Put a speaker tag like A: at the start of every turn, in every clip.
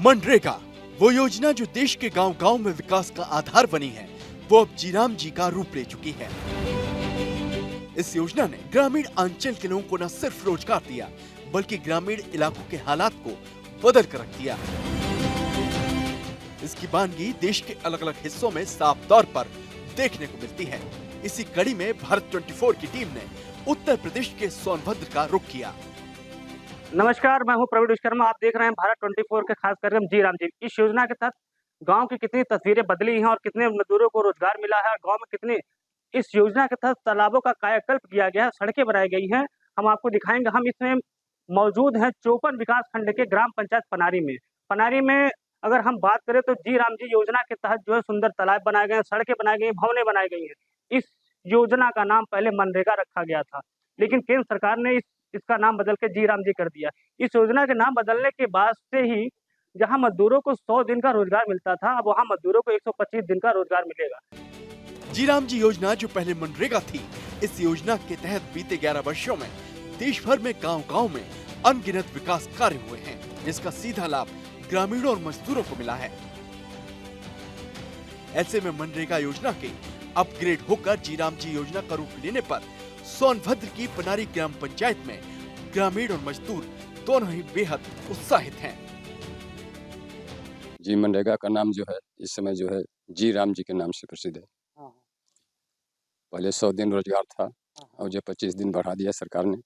A: मनरेगा, वो योजना जो देश के गांव-गांव में विकास का आधार बनी है, वो अब जीराम जी का रूप ले चुकी है। इस योजना ने ग्रामीण अंचल के लोगों को न सिर्फ रोजगार दिया, बल्कि ग्रामीण इलाकों के हालात को बदल कर रख दिया। इसकी बानगी देश के अलग-अलग हिस्सों में साफ तौर पर देखने को मिलती है। इसी कड़ी में भारत 24 की टीम ने उत्तर प्रदेश के सोनभद्र का रुख किया।
B: नमस्कार, मैं हूं प्रवीण विश्वकर्मा। आप देख रहे हैं भारत 24 के खास कार्यक्रम जी राम जी। इस योजना के तहत गांव की कितनी तस्वीरें बदली हैं और कितने मजदूरों को रोजगार मिला है और गांव में कितने इस योजना के तहत तालाबों का कायाकल्प किया गया है, सड़कें बनाई गई हैं, हम आपको दिखाएंगे। हम इसमें मौजूद हैं चौपन विकास खंड के ग्राम पंचायत पनारी में। पनारी में अगर हम बात करें तो जी राम जी योजना के तहत जो है सुंदर तालाब बनाए गए हैं, सड़कें बनाई गई, भवनें बनाई गई हैं। इस योजना का नाम पहले मनरेगा रखा गया था, लेकिन केंद्र सरकार ने इसका नाम बदल के जी राम जी कर दिया। इस योजना के नाम बदलने के बाद से ही जहां मजदूरों को 100 दिन का रोजगार मिलता था, अब वहां मजदूरों को 125 दिन का रोजगार मिलेगा।
A: जी राम जी योजना जो पहले मनरेगा थी, इस योजना के तहत बीते 11 वर्षों में देश भर में गांव-गांव में अनगिनत विकास कार्य हुए हैं, जिसका सीधा लाभ ग्रामीणों और मजदूरों को मिला है। ऐसे में मनरेगा योजना के अपग्रेड होकर जी राम जी योजना का रूप लेने पर सोनभद्र की पनारी ग्राम पंचायत में ग्रामीण और मजदूर दोनों ही बेहद उत्साहित हैं।
C: जी मनरेगा का नाम जो है इस समय जो है जी राम जी के नाम से प्रसिद्ध है। पहले 100 दिन रोजगार था और जो 25 दिन बढ़ा दिया सरकार ने,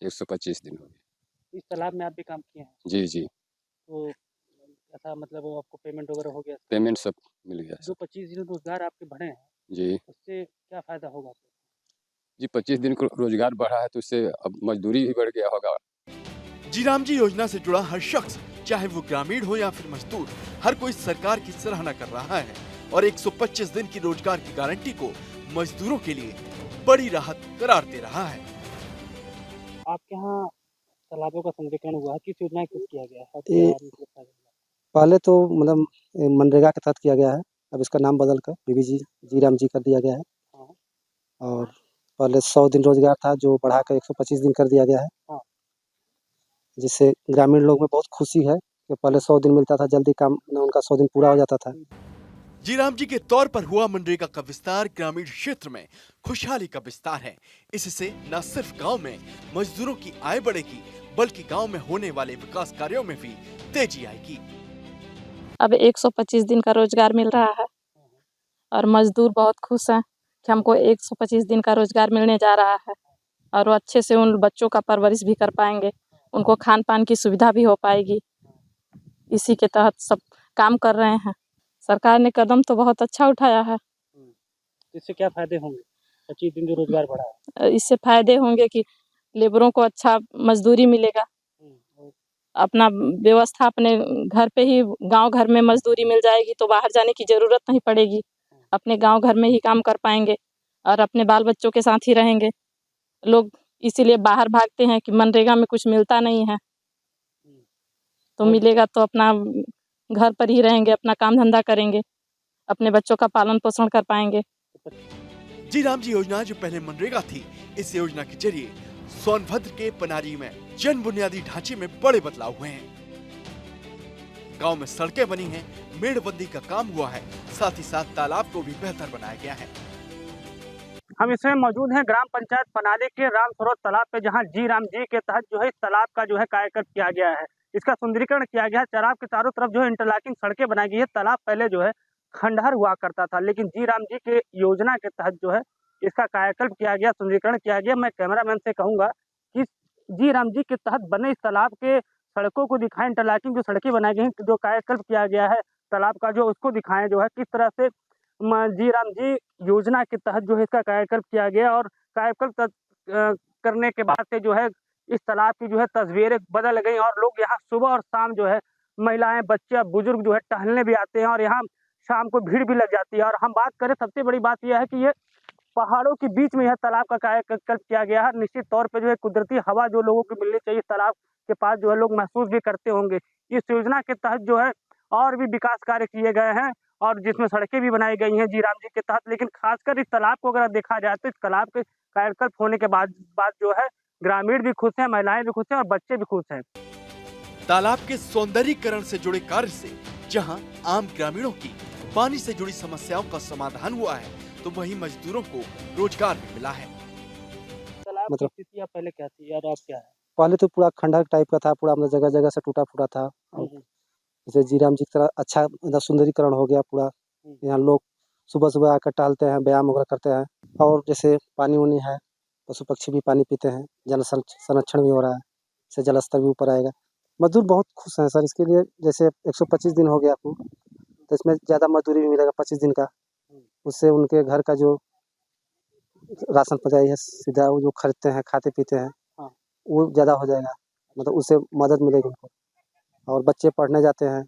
C: 125 दिन हो गए।
B: इस तालाब में आप भी काम किए हैं?
C: जी जी।
B: तो ऐसा मतलब वो आपको पेमेंट वगैरह हो गया?
C: पेमेंट सब मिल गया।
B: जो 25 दिन रोजगार आपके बढ़े हैं
C: जी,
B: उससे क्या फायदा होगा?
C: जी 25 दिन को रोजगार बढ़ा है तो उससे अब मजदूरी भी बढ़ गया होगा।
A: जी राम जी योजना से जुड़ा हर शख्स, चाहे वो ग्रामीण हो या फिर मजदूर, हर कोई सरकार की सराहना कर रहा है और 125 दिन की रोजगार की गारंटी को मजदूरों के लिए बड़ी राहत करार दे रहा है।
B: आपके यहाँ तालाबों का संरक्षण हुआ, किस योजना के तहत किया गया है?
D: पहले तो मतलब मनरेगा के तहत किया गया है, अब इसका नाम बदल कर बीबीजी जी राम जी कर दिया गया है। और पहले 100 दिन रोजगार था जो बढ़ाकर 125 दिन कर दिया गया है, जिससे ग्रामीण लोग में बहुत खुशी है कि पहले 100 दिन मिलता था, जल्दी काम उनका 100 दिन पूरा हो जाता था।
A: जी राम जी के तौर पर हुआ मनरेगा का विस्तार ग्रामीण क्षेत्र में खुशहाली का विस्तार है। इससे न सिर्फ गांव में मजदूरों की आय बढ़ेगी, बल्कि गांव में होने वाले विकास कार्यों में भी तेजी आएगी।
E: अब 125 दिन का रोजगार मिल रहा है और मजदूर बहुत खुश हैं कि हमको 125 दिन का रोजगार मिलने जा रहा है और वो अच्छे से उन बच्चों का परवरिश भी कर पाएंगे, उनको खान पान की सुविधा भी हो पाएगी। इसी के तहत सब काम कर रहे हैं। सरकार ने कदम तो बहुत अच्छा उठाया है।
B: इससे क्या फायदे होंगे? 25 दिन जो रोजगार बढ़ा है,
E: इससे फायदे होंगे कि लेबरों को अच्छा मजदूरी मिलेगा, अपना व्यवस्था अपने घर पे ही, गांव घर में मजदूरी मिल जाएगी तो बाहर जाने की ज़रूरत नहीं पड़ेगी। अपने गांव घर में ही काम कर पाएंगे और अपने बाल बच्चों के साथ ही रहेंगे। लोग इसीलिए बाहर भागते हैं कि मनरेगा में कुछ मिलता नहीं है, तो मिलेगा तो अपना घर पर ही रहेंगे, अपना काम धंधा करेंगे, अपने बच्चों का पालन पोषण कर पाएंगे।
A: जी राम जी योजना जो पहले मनरेगा थी, इस योजना के जरिए सोनभद्र के पनारी में जन बुनियादी ढांचे में बड़े बदलाव हुए हैं। गांव में सड़कें बनी हैं, मेड़बंदी का काम हुआ है, साथ ही साथ तालाब को भी बेहतर बनाया गया है।
B: हम इसमें मौजूद हैं ग्राम पंचायत पनारी के राम सरोवर तालाब पे, जहां जी राम जी के तहत जो है इस तालाब का जो है कायाकल्प किया गया है, इसका सुंदरीकरण किया गया है। तालाब के चारों तरफ जो है इंटरलॉकिंग सड़कें बनाई गई है। तालाब पहले जो है खंडहर हुआ करता था, लेकिन जी राम जी के योजना के तहत जो है इसका कायाकल्प किया गया, सुंदरीकरण किया गया। मैं कैमरामैन से कहूँगा कि जी राम जी के तहत बने इस तालाब के सड़कों को दिखाएं, इंटरलॉकिंग जो सड़कें बनाई गई हैं, जो कायाकल्प किया गया है तालाब का, जो उसको दिखाएं, जो है किस तरह से जी राम जी योजना के तहत जो है इसका कायाकल्प किया गया। और कायाकल्प करने के बाद से जो है इस तालाब की जो है तस्वीरें बदल गई और लोग यहाँ सुबह और शाम जो है महिलाएं, बच्चे, बुजुर्ग जो है टहलने भी आते हैं और यहाँ शाम को भीड़ भी लग जाती है। और हम बात करें, सबसे बड़ी बात यह है कि ये पहाड़ों के बीच में यह तालाब का कायाकल्प किया गया है। निश्चित तौर पे जो है कुदरती हवा जो लोगों को मिलनी चाहिए तालाब के पास, जो है लोग महसूस भी करते होंगे। इस योजना के तहत जो है और भी विकास कार्य किए गए हैं और जिसमें सड़कें भी बनाई गई हैं जी राम जी के तहत। लेकिन खासकर इस तालाब को अगर देखा जाए तो इस तालाब के कायाकल्प होने के बाद जो है ग्रामीण भी खुश हैं, महिलाएं भी खुश हैं और बच्चे भी खुश हैं।
A: तालाब के सौंदर्यीकरण से जुड़े कार्य से जहां आम ग्रामीणों की पानी से जुड़ी समस्याओं का समाधान हुआ है, तो वहीं मजदूरों को रोजगार भी मिला है।
B: तालाब
D: मतलब-
B: की स्थिति पहले क्या थी और अब क्या है?
D: पहले तो पूरा खंडहर टाइप का था, पूरा मतलब जगह जगह से टूटा फूटा था। और जैसे जीराम जी की तरह अच्छा मतलब सुंदरीकरण हो गया पूरा। यहाँ लोग सुबह सुबह आकर टहलते हैं, व्यायाम वगैरह करते हैं। और जैसे पानी उनी है, पशु पक्षी भी पानी पीते हैं, जल संरक्षण भी हो रहा है, इससे जल स्तर भी ऊपर आएगा। मजदूर बहुत खुश हैं सर इसके लिए। जैसे 125 दिन हो गया आपको, तो इसमें ज़्यादा मजदूरी भी मिलेगा 25 दिन का। उससे उनके घर का जो राशन पहुँचाई है सीधा, वो जो खरीदते हैं खाते पीते हैं, वो ज़्यादा हो जाएगा, मतलब उससे मदद मिलेगी उनको। और बच्चे पढ़ने जाते हैं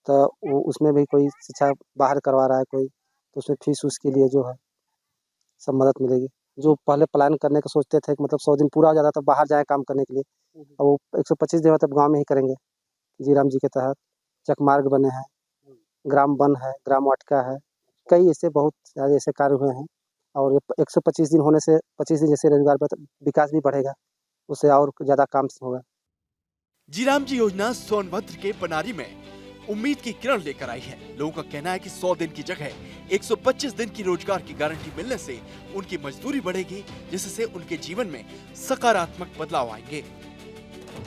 D: तो वो उसमें भी कोई शिक्षा बाहर करवा रहा है कोई, तो उसमें फीस उसके लिए जो है सब मदद मिलेगी। जो पहले प्लान करने का सोचते थे कि मतलब 100 दिन पूरा हो जाता तो बाहर जाए काम करने के लिए, अब वो 125 दिन मतलब गाँव में ही करेंगे। जीराम जी के तहत चकमार्ग बने हैं, ग्राम वन है, ग्राम वाटिका है, कई ऐसे बहुत सारे ऐसे कार्य हुए हैं। और ये 125 दिन होने से 25 दिन जैसे रोजगार पर विकास भी बढ़ेगा, उससे और ज़्यादा काम होगा।
A: जीराम जी योजना सोनभद्र के पनारी में उम्मीद की किरण लेकर आई है। लोगों का कहना है कि 100 दिन की जगह 125 दिन की रोजगार की गारंटी मिलने से उनकी मजदूरी बढ़ेगी, जिससे उनके जीवन में सकारात्मक बदलाव आएंगे।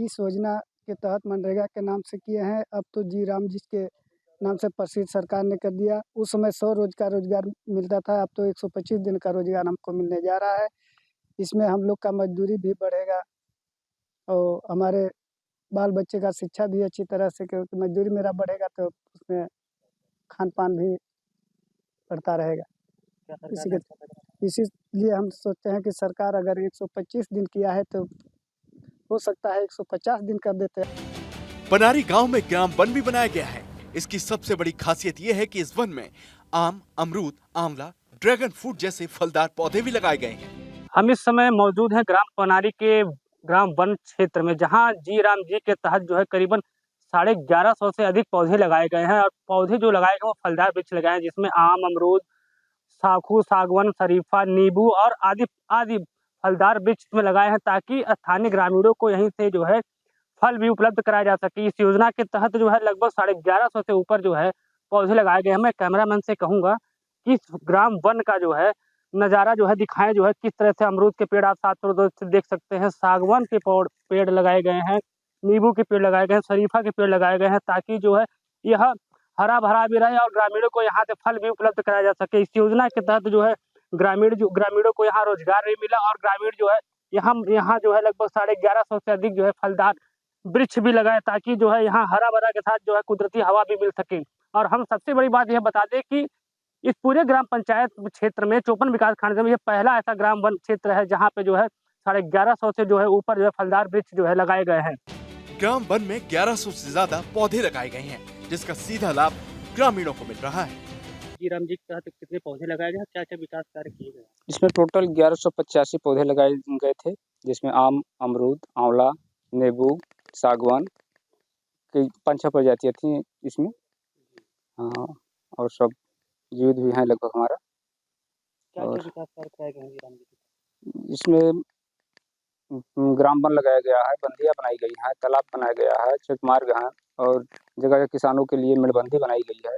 F: इस योजना के तहत मनरेगा के नाम से किए हैं, अब तो जीराम जी के नाम से प्रसिद्ध सरकार ने कर दिया। उस समय 100 रोज का रोजगार मिलता था, अब तो 125 दिन का रोजगार हमको मिलने जा रहा है। इसमें हम लोग का मजदूरी भी बढ़ेगा और हमारे बाल बच्चे का शिक्षा भी अच्छी तरह से, क्योंकि मजदूरी मेरा बढ़ेगा तो उसमें खान पान भी बढ़ता रहेगा। इसीलिए हम सोचते हैं कि सरकार अगर 125 दिन किया है तो हो सकता है 150 दिन कर देते हैं।
A: पनारी गांव में ग्राम वन भी बनाया गया है। इसकी सबसे बड़ी खासियत यह है कि इस वन में आम, अमरूद, आंवला, ड्रैगन फ्रूट जैसे फलदार पौधे भी लगाए गए हैं।
B: हम इस समय मौजूद हैं ग्राम पनारी के ग्राम वन क्षेत्र में, जहां जीराम जी के तहत जो है करीबन 1150 से अधिक पौधे लगाए गए हैं। और पौधे जो लगाए गए वो फलदार वृक्ष लगाए हैं, जिसमें आम, अमरूद, साखू, सागवन, शरीफा, नींबू और आदि आदि फलदार वृक्ष में लगाए हैं, ताकि स्थानीय ग्रामीणों को यहीं से जो है फल भी उपलब्ध कराया जा सके। इस योजना के तहत जो है लगभग 1150 से ऊपर जो है पौधे लगाए गए हैं। मैं कैमरामैन से कहूँगा कि इस ग्राम वन का जो है नज़ारा जो है दिखाएं, जो है किस तरह से अमरूद के पेड़ आप साथ देख सकते हैं, सागवान के पेड़ लगाए गए हैं, नींबू के पेड़ लगाए गए हैं, शरीफा के पेड़ लगाए गए हैं, ताकि जो है यह हरा भरा भी रहे और ग्रामीणों को यहाँ से फल भी उपलब्ध कराया जा सके। इस योजना के तहत जो है ग्रामीणों को यहाँ रोजगार भी मिला और ग्रामीण जो है यहाँ जो है लगभग 1150 से अधिक जो है फलदार वृक्ष भी लगाए, ताकि जो है यहाँ हरा भरा के साथ जो है कुदरती हवा भी मिल सके। और हम सबसे बड़ी बात यह बता दें कि इस पूरे ग्राम पंचायत क्षेत्र में 54 विकास खंड में यह पहला ऐसा ग्राम वन क्षेत्र है जहाँ पे जो है 1150 से जो है ऊपर जो है फलदार वृक्ष जो है लगाए गए हैं।
A: ग्राम वन में 1100 से ज्यादा पौधे लगाए गए हैं, जिसका सीधा लाभ ग्रामीणों को मिल रहा है।
B: जीराम जी के तहत कितने पौधे लगाए गए हैं, क्या क्या विकास कार्य किए गए?
C: इसमें टोटल 1185 पौधे लगाए गए थे, जिसमें आम, अमरूद, आंवला, नींबू, सागवान की 5-6 प्रजातियाँ थी इसमें। हाँ, और सब जीवित भी हैं लगभग हमारा।
B: क्या क्या विकास कार्य कराए गए हैं जीराम जी?
C: इसमें ग्राम वन लगाया गया है, बंदियाँ बनाई गई हैं, तालाब बनाया गया है, चकमार्ग हैं और जगह किसानों के लिए मेड़बंदी बनाई गई है,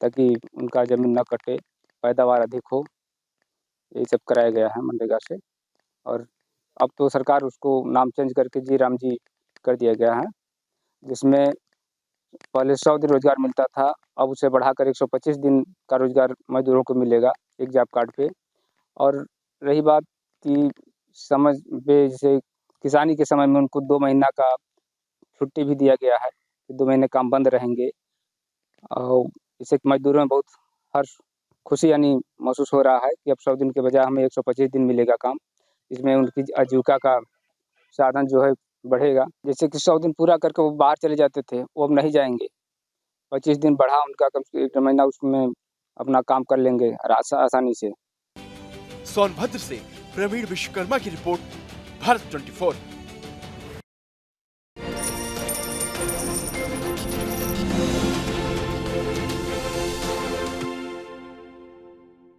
C: ताकि उनका ज़मीन न कटे, पैदावार अधिक हो। ये सब कराया गया है मनरेगा से। और अब तो सरकार उसको नाम चेंज करके जीराम जी कर दिया गया है, जिसमें पहले 100 दिन रोजगार मिलता था, अब उसे बढ़ाकर 125 दिन का रोजगार मजदूरों को मिलेगा एक जॉब कार्ड पे। और रही बात कि समझ पे, जैसे किसानी के समय में उनको 2 महीना का छुट्टी भी दिया गया है कि 2 महीने काम बंद रहेंगे। और इससे मजदूरों में बहुत हर्ष, खुशी यानी महसूस हो रहा है कि अब 100 दिन के बजाय हमें 125 दिन मिलेगा काम। इसमें उनकी आजीविका का साधन जो है बढ़ेगा। जैसे कि 100 दिन पूरा करके वो बाहर चले जाते थे, वो अब नहीं जाएंगे। 25 दिन बढ़ा उनका, कम से 1 महीना उसमें अपना काम कर लेंगे आसानी से।
A: सोनभद्र से प्रवीण विश्वकर्मा की रिपोर्ट, भारत 24।